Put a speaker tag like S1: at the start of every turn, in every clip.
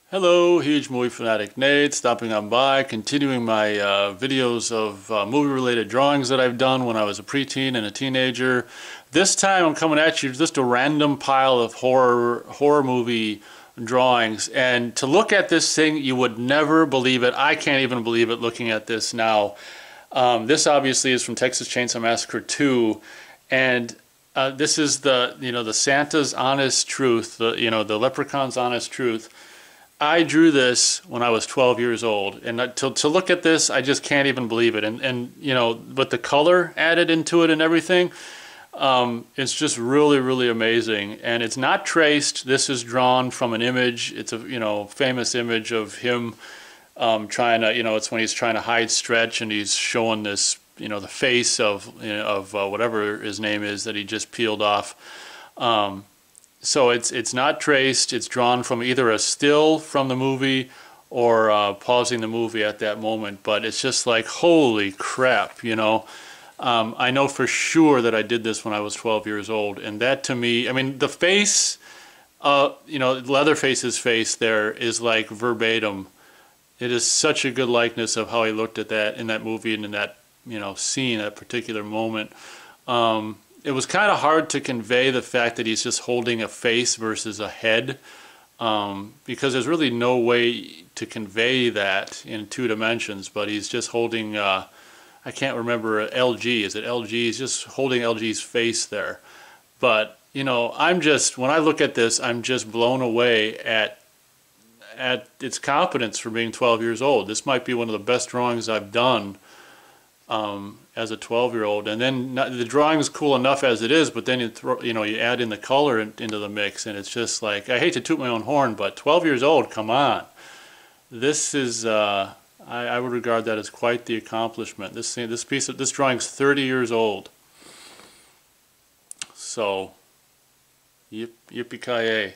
S1: Hello, huge movie fanatic Nate, stopping on by, continuing my videos of movie-related drawings that I've done when I was a preteen and a teenager. This time I'm coming at you just a random pile of horror movie drawings, and to look at this thing, you would never believe it. I can't even believe it looking at this now. This obviously is from Texas Chainsaw Massacre 2, and this is the Santa's Honest Truth, the Leprechaun's Honest Truth. I drew this when I was 12 years old, and to look at this, I just can't even believe it. And with the color added into it and everything, it's just really, really amazing. And it's not traced. This is drawn from an image. It's a famous image of him trying to, it's when he's trying to hide Stretch, and he's showing this, the face of whatever his name is that he just peeled off. So it's not traced. It's drawn from either a still from the movie or pausing the movie at that moment. But it's just like, holy crap, I know for sure that I did this when I was 12 years old. And that to me, I mean, the face, Leatherface's face there is like verbatim. It is such a good likeness of how he looked at that in that movie and in that, scene, that particular moment. It was kind of hard to convey the fact that he's just holding a face versus a head, because there's really no way to convey that in two dimensions, but he's just holding, I can't remember, LG, is it LG? He's just holding LG's face there. But, when I look at this, I'm just blown away at its competence for being 12 years old. This might be one of the best drawings I've done as a 12-year-old, and then the drawing is cool enough as it is, but then you add in the color into the mix, and it's just like, I hate to toot my own horn, but 12 years old, come on. This is I would regard that as quite the accomplishment. This drawing's 30 years old. So yippee-ki-yay.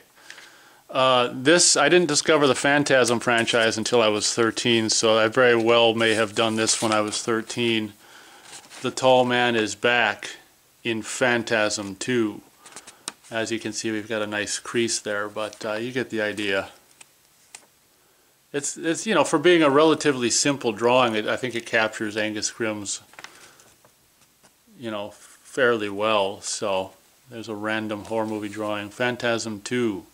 S1: This, I didn't discover the Phantasm franchise until I was 13, so I very well may have done this when I was 13. The Tall Man is back in Phantasm 2. As you can see, we've got a nice crease there, but you get the idea. It's for being a relatively simple drawing, I think it captures Angus Scrimm's, fairly well. So there's a random horror movie drawing. Phantasm 2.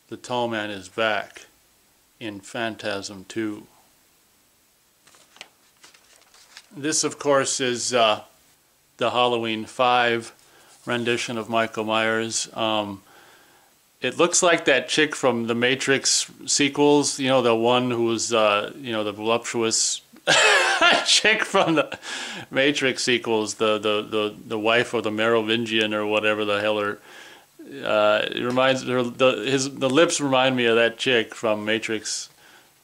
S1: The Tall Man is back in Phantasm 2. This, of course, is the Halloween 5 rendition of Michael Myers. It looks like that chick from the Matrix sequels, the one who was, the voluptuous chick from the Matrix sequels, the wife of the Merovingian or whatever the hell her. It reminds her, the lips remind me of that chick from Matrix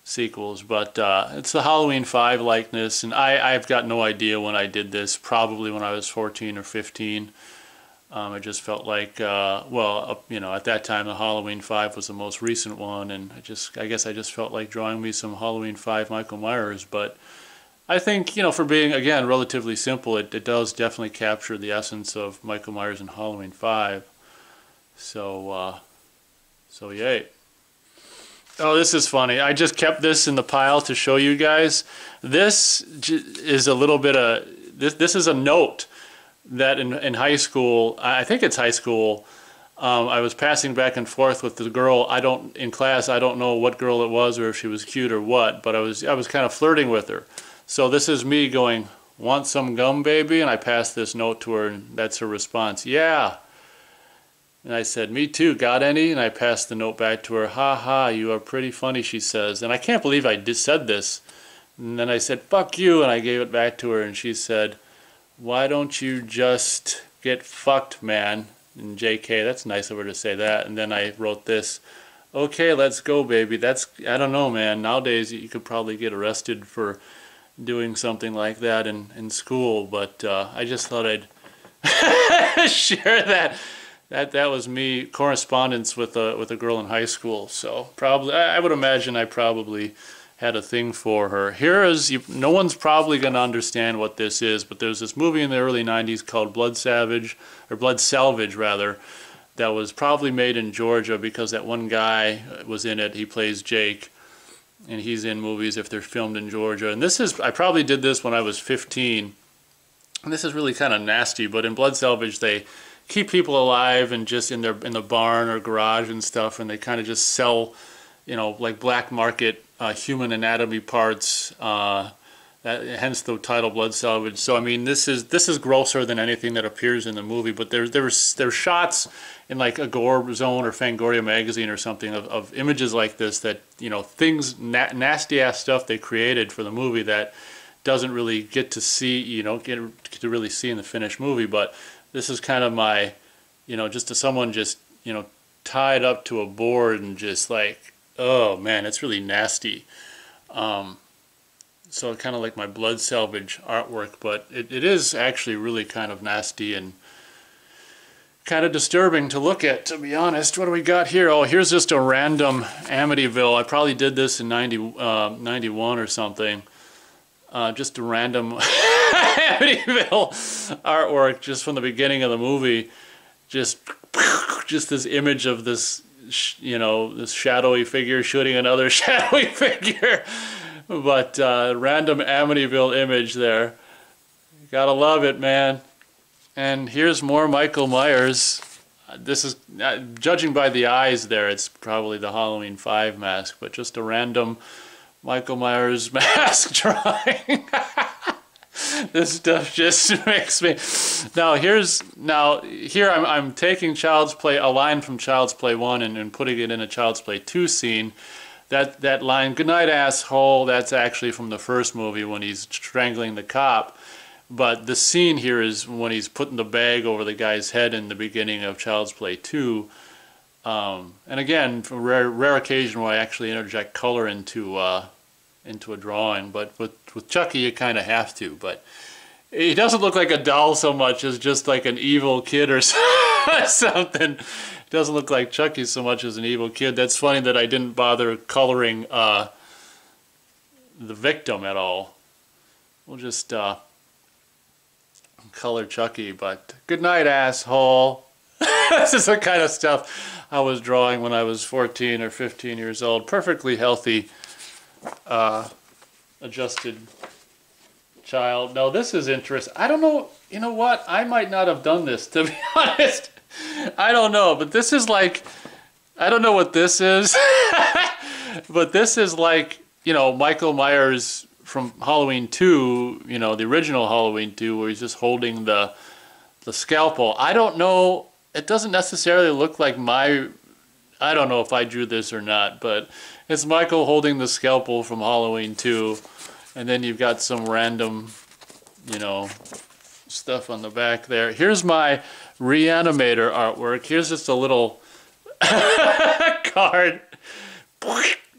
S1: sequels, but it's the Halloween 5 likeness, and I've got no idea when I did this. Probably when I was 14 or 15. I just felt like, at that time the Halloween 5 was the most recent one, and I guess I just felt like drawing me some Halloween 5 Michael Myers. But I think, for being, again, relatively simple, it does definitely capture the essence of Michael Myers in Halloween 5. So yay. Oh, this is funny. I just kept this in the pile to show you guys. This is a little bit of, this is a note that in high school, I think it's high school, I was passing back and forth with the girl. In class, I don't know what girl it was or if she was cute or what, but I was kind of flirting with her. So this is me going, "Want some gum, baby?" And I passed this note to her, and that's her response, "Yeah." And I said, "Me too, got any?" And I passed the note back to her. "Ha ha, you are pretty funny," she says. And I can't believe I said this. And then I said, "Fuck you," and I gave it back to her, and she said, "Why don't you just get fucked, man?" And JK, that's nice of her to say that. And then I wrote this, "Okay, let's go, baby." I don't know, man. Nowadays you could probably get arrested for doing something like that in school, but I just thought I'd share that. That was me, correspondence with a girl in high school. So probably, I would imagine I probably had a thing for her. No one's probably going to understand what this is, but there's this movie in the early 90s called Blood Salvage rather, that was probably made in Georgia because that one guy was in it. He plays Jake, and he's in movies if they're filmed in Georgia. And this is, I probably did this when I was 15. And this is really kind of nasty, but in Blood Salvage they keep people alive and just in the barn or garage and stuff, and they kind of just sell, you know, like black market human anatomy parts. Hence the title Blood Salvage. So I mean, this is grosser than anything that appears in the movie. But there's shots in like a Gore Zone or Fangoria magazine or something of images like this that, you know, things nasty ass stuff they created for the movie that doesn't really get to see, you know, get to really see in the finished movie. But this is kind of my, you know, just to someone just, you know, tied up to a board and just like, oh man, it's really nasty. So kind of like my Blood Salvage artwork, but it is actually really kind of nasty and kind of disturbing to look at, to be honest. What do we got here? Oh, here's just a random Amityville. I probably did this in 91 or something. Just a random Amityville artwork just from the beginning of the movie. Just this image of this, you know, this shadowy figure shooting another shadowy figure. But random Amityville image there. You gotta love it, man. And here's more Michael Myers. This is, judging by the eyes there, it's probably the Halloween 5 mask, but just a random Michael Myers mask drawing. This stuff just makes me... Here I'm taking Child's Play, a line from Child's Play 1 and putting it in a Child's Play 2 scene. That line, "Good night, asshole," that's actually from the first movie when he's strangling the cop. But the scene here is when he's putting the bag over the guy's head in the beginning of Child's Play 2. And again, for rare occasion where I actually interject color into a drawing. But with Chucky, you kind of have to. But he doesn't look like a doll so much as just like an evil kid or something. He doesn't look like Chucky so much as an evil kid. That's funny that I didn't bother coloring the victim at all. We'll just color Chucky, but good night, asshole. This is the kind of stuff I was drawing when I was 14 or 15 years old. Perfectly healthy, adjusted child. No, this is interesting. I don't know, you know what? I might not have done this, to be honest. I don't know, but this is like, I don't know what this is, but this is like, you know, Michael Myers from Halloween 2, you know, the original Halloween 2, where he's just holding the scalpel. I don't know, it doesn't necessarily look like I don't know if I drew this or not, but it's Michael holding the scalpel from Halloween 2, and then you've got some random, you know, stuff on the back there. Here's my Reanimator artwork. Here's just a little card,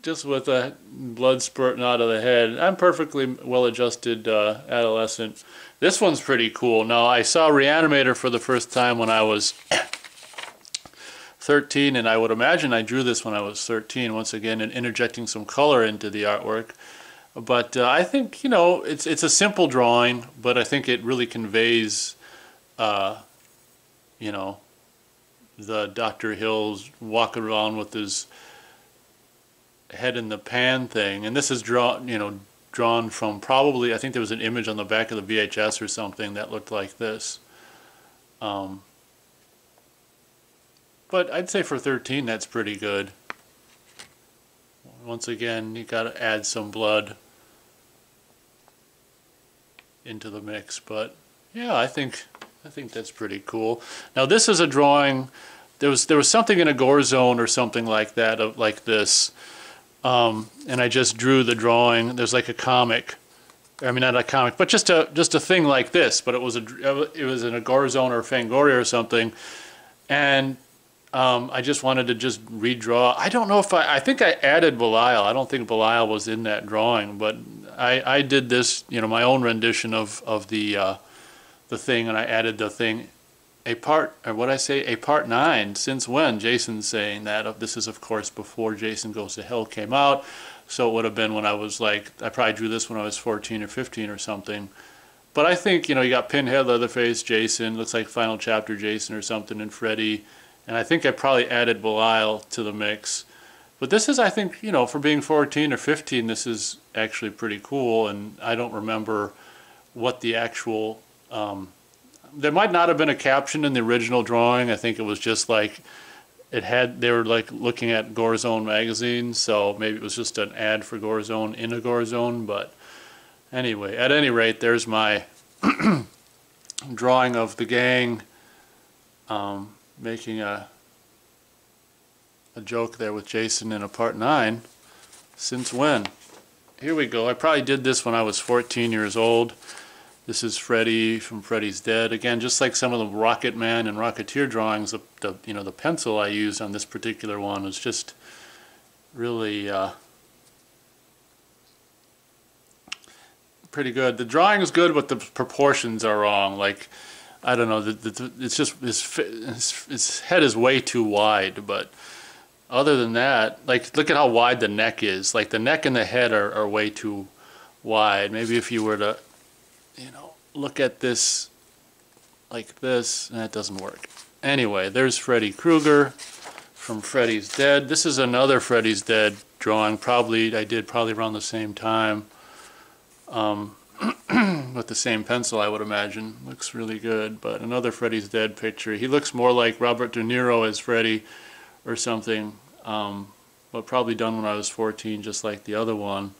S1: just with a blood spurting out of the head. I'm perfectly well-adjusted adolescent. This one's pretty cool. Now, I saw Reanimator for the first time when I was 13, and I would imagine I drew this when I was 13, once again, and interjecting some color into the artwork. But I think, you know, it's a simple drawing, but I think it really conveys, you know, the Dr. Hill's walking around with his head in the pan thing. And this is drawn from probably, I think there was an image on the back of the VHS or something that looked like this. But I'd say for 13, that's pretty good. Once again, you got to add some blood into the mix, but yeah, I think that's pretty cool. Now, this is a drawing. There was something in a Gore Zone or something like that, of like this, and I just drew the drawing. There's like a comic. I mean, not a comic, but just a thing like this. But it was in a Gore Zone or Fangoria or something, and I just wanted to just redraw. I don't know if I think I added Belial. I don't think Belial was in that drawing, but I did this, you know, my own rendition of the thing, and I added the thing, a part 9. Since when? Jason's saying that. This is, of course, before Jason Goes to Hell came out, so it would have been when I was like, I probably drew this when I was 14 or 15 or something. But I think, you know, you got Pinhead, Leatherface, Jason, looks like Final Chapter Jason or something, and Freddy. And I think I probably added Belial to the mix. But this is, I think, you know, for being 14 or 15, this is actually pretty cool. And I don't remember what the actual... there might not have been a caption in the original drawing. I think it was just like... they were like looking at Gorezone magazine, so maybe it was just an ad for Gorezone in a Gorezone. But anyway, at any rate, there's my drawing of the gang making a joke there with Jason in a part 9. Since when? Here we go. I probably did this when I was 14 years old. This is Freddy from Freddy's Dead. Again, just like some of the Rocket Man and Rocketeer drawings, the pencil I used on this particular one was just really pretty good. The drawing is good, but the proportions are wrong. Like, I don't know, it's just his head is way too wide. But other than that, like, look at how wide the neck is. Like, the neck and the head are way too wide. Maybe if you were to, you know, look at this like this, that doesn't work. Anyway, there's Freddy Krueger from Freddy's Dead. This is another Freddy's Dead drawing. I did probably around the same time. With the same pencil, I would imagine. Looks really good. But another Freddy's Dead picture. He looks more like Robert De Niro as Freddy or something. But probably done when I was 14, just like the other one.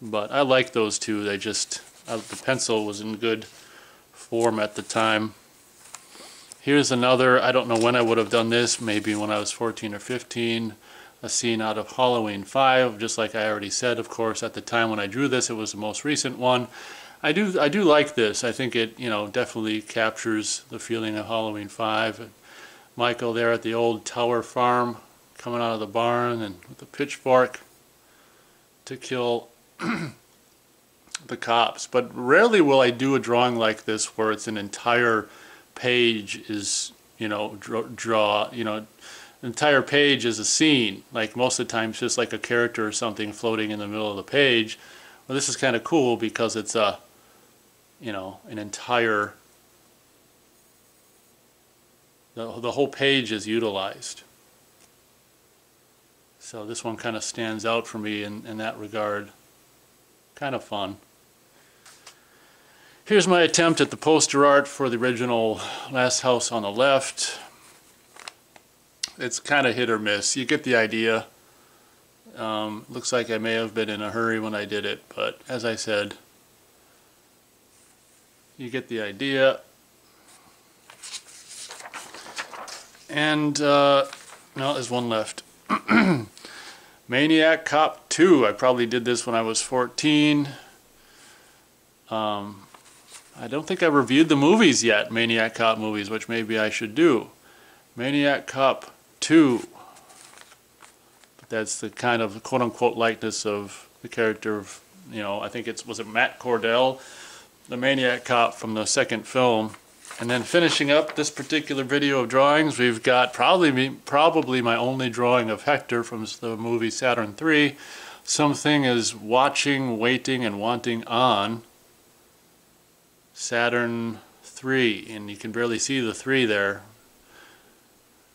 S1: But I like those two. They just, the pencil was in good form at the time. Here's another, I don't know when I would have done this, maybe when I was 14 or 15. A scene out of Halloween 5, just like I already said, of course, at the time when I drew this, it was the most recent one. I do like this. I think it, you know, definitely captures the feeling of Halloween 5. Michael there at the old Tower Farm, coming out of the barn and with a pitchfork to kill the cops. But rarely will I do a drawing like this where it's an entire page is, you know, entire page is a scene. Like most of the time it's just like a character or something floating in the middle of the page. Well, this is kind of cool because it's a, you know, an entire, the whole page is utilized. So this one kind of stands out for me in that regard. Kind of fun. Here's my attempt at the poster art for the original Last House on the Left. It's kind of hit or miss. You get the idea. Looks like I may have been in a hurry when I did it, but as I said, you get the idea. And no, there's one left. Maniac Cop 2. I probably did this when I was 14. I don't think I reviewed the movies yet, Maniac Cop movies, which maybe I should do. Maniac Cop 2. But that's the kind of quote-unquote likeness of the character of, you know, I think was it Matt Cordell, the Maniac Cop from the second film. And then finishing up this particular video of drawings, we've got probably my only drawing of Hector from the movie Saturn III. Something is watching, waiting, and wanting on Saturn III, and you can barely see the 3 there.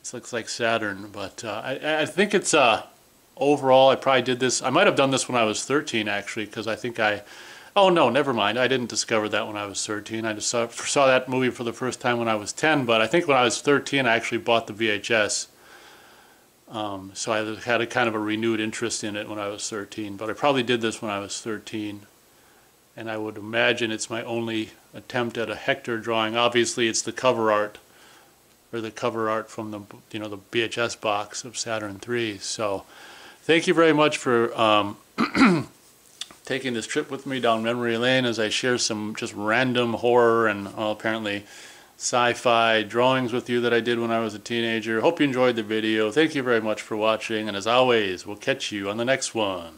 S1: This looks like Saturn, but I think it's overall I probably did this. I might have done this when I was 13 actually, because I think oh no, never mind. I didn't discover that when I was 13. I just saw that movie for the first time when I was 10, but I think when I was 13 I actually bought the VHS. So I had a kind of a renewed interest in it when I was 13, but I probably did this when I was 13. And I would imagine it's my only attempt at a Hector drawing. Obviously it's the cover art, or the cover art from the, you know, the VHS box of Saturn III. So thank you very much for taking this trip with me down memory lane as I share some just random horror and apparently sci-fi drawings with you that I did when I was a teenager. Hope you enjoyed the video. Thank you very much for watching, and as always, we'll catch you on the next one.